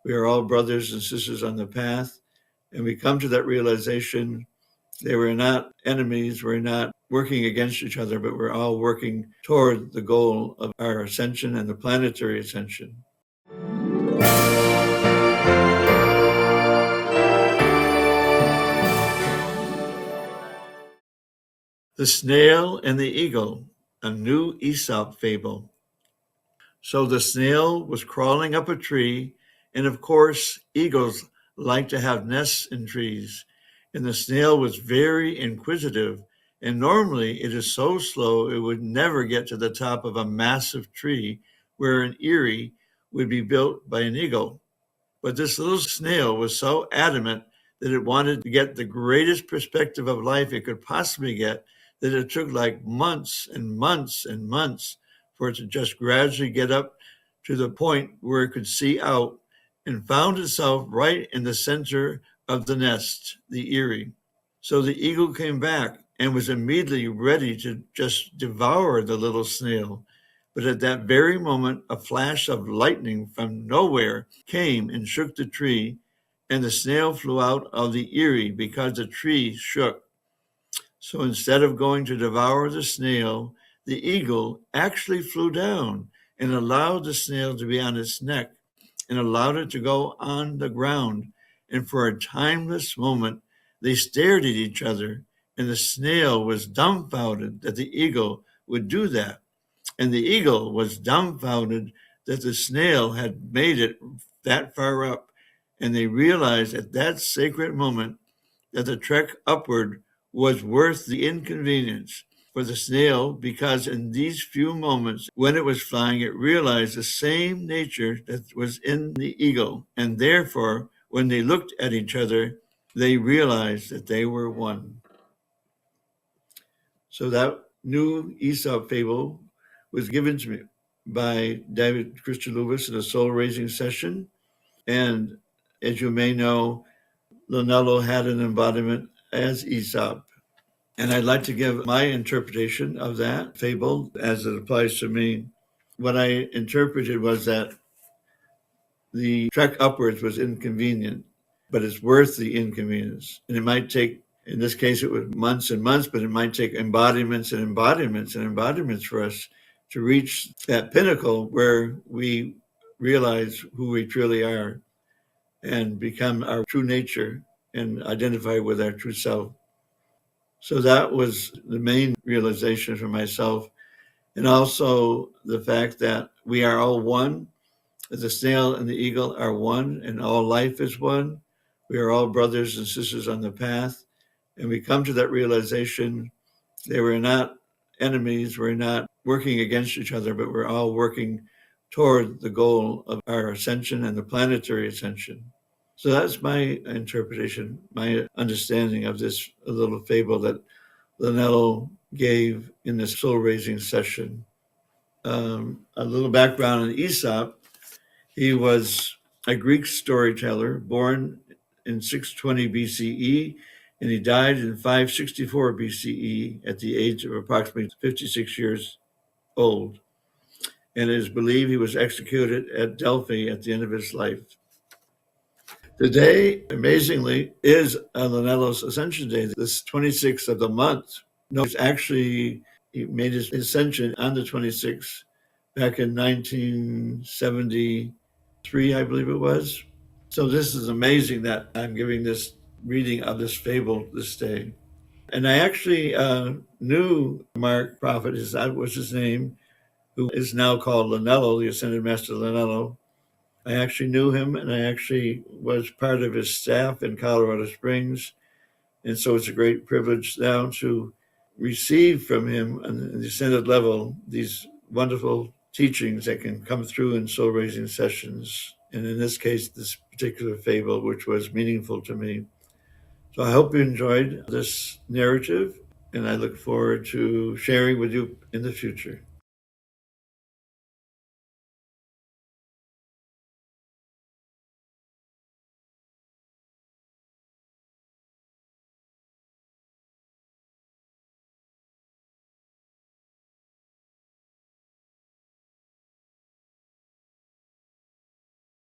We are all brothers and sisters on the path. And we come to that realization they were not enemies, we're not working against each other, but we're all working toward the goal of our ascension and the planetary ascension. The Snail and the Eagle, a new Aesop fable. So the snail was crawling up a tree, and of course, eagles like to have nests in trees. And the snail was very inquisitive, and normally it is so slow it would never get to the top of a massive tree where an eyrie would be built by an eagle. But this little snail was so adamant that it wanted to get the greatest perspective of life it could possibly get that it took like months and months and months for it to just gradually get up to the point where it could see out and found itself right in the center of the nest, the eyrie. So the eagle came back and was immediately ready to just devour the little snail. But at that very moment, a flash of lightning from nowhere came and shook the tree, and the snail flew out of the eyrie because the tree shook. So instead of going to devour the snail, the eagle actually flew down and allowed the snail to be on its neck and allowed it to go on the ground. And for a timeless moment, they stared at each other, and the snail was dumbfounded that the eagle would do that. And the eagle was dumbfounded that the snail had made it that far up. And they realized at that sacred moment that the trek upward was worth the inconvenience for the snail, because in these few moments when it was flying, it realized the same nature that was in the eagle. And therefore, when they looked at each other, they realized that they were one. So that new Aesop fable was given to me by David Christian Lewis in a soul raising session. And as you may know, Lonello had an embodiment as Aesop. And I'd like to give my interpretation of that fable as it applies to me. What I interpreted was that the trek upwards was inconvenient, but it's worth the inconvenience. And it might take, in this case, it was months and months, but it might take embodiments and embodiments and embodiments for us to reach that pinnacle where we realize who we truly are and become our true nature and identify with our true self. So that was the main realization for myself. And also the fact that we are all one, that the snail and the eagle are one, and all life is one. We are all brothers and sisters on the path. And we come to that realization they were not enemies, we're not working against each other, but we're all working toward the goal of our ascension and the planetary ascension. So that's my interpretation, my understanding of this little fable that Lonello gave in this soul raising session. A little background on Aesop. He was a Greek storyteller born in 620 BCE, and he died in 564 BCE at the age of approximately 56 years old. And it is believed he was executed at Delphi at the end of his life. Today, amazingly, is Lonello's Ascension Day, this 26th of the month. No, it's actually, he made his ascension on the 26th back in 1973, I believe it was. So this is amazing that I'm giving this reading of this fable this day. And I actually knew Mark Prophet, that was his name, who is now called Lonello, the Ascended Master Lonello. I actually knew him, and I actually was part of his staff in Colorado Springs. And so it's a great privilege now to receive from him on the ascended level these wonderful teachings that can come through in soul raising sessions. And in this case, this particular fable, which was meaningful to me. So I hope you enjoyed this narrative, and I look forward to sharing with you in the future.